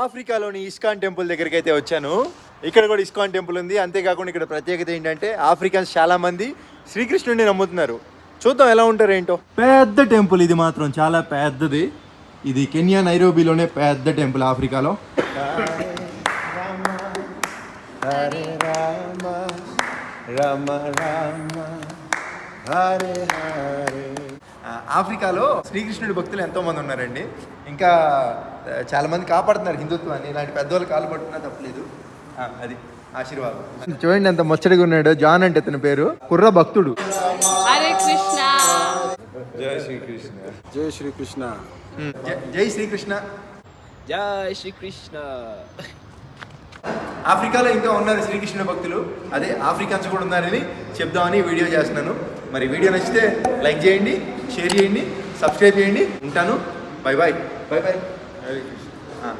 ఆఫ్రికాలోని ISKCON temple దగ్గరికి అయితే వచ్చాను. ఇక్కడ కూడా ఇస్కాన్ టెంపుల్ ఉంది. అంతేకాకుండా ఇక్కడ ప్రత్యేకత ఏంటంటే ఆఫ్రికన్స్ చాలా మంది శ్రీకృష్ణుడిని నమ్ముతున్నారు. చూద్దాం ఎలా ఉంటారు ఏంటో. పెద్ద టెంపుల్ ఇది మాత్రం చాలా పెద్దది. ఇది కెన్యా నైరోబీలోనే పెద్ద టెంపుల్ ఆఫ్రికాలో. హరే రామ రామ రామ హరే హరే. ఆఫ్రికాలో శ్రీకృష్ణుడి భక్తులు ఎంతో మంది ఉన్నారండి. ఇంకా చాలా మంది కాపాడుతున్నారు హిందుత్వాన్ని. ఇలాంటి పెద్దవాళ్ళు కాలు పట్టుకున్నా తప్పలేదు. అది ఆశీర్వాదం. చూడండి ఎంత ముచ్చటగా ఉన్నాడు. జాన్ అంటే అతని పేరు. కుర్ర భక్తుడు. హరే కృష్ణ. జై శ్రీకృష్ణ. జై శ్రీకృష్ణ. జై శ్రీకృష్ణ. జై శ్రీకృష్ణ. ఆఫ్రికాలో ఇంకా ఉన్నారు శ్రీకృష్ణ భక్తులు. అదే ఆఫ్రికన్స్ కూడా ఉన్నారని చెప్దామని వీడియో చేస్తున్నాను. మరి వీడియో నచ్చితే లైక్ చేయండి, షేర్ చేయండి, సబ్స్క్రైబ్ చేయండి. ఉంటాను. Bye bye. Bye bye. Hare Krishna.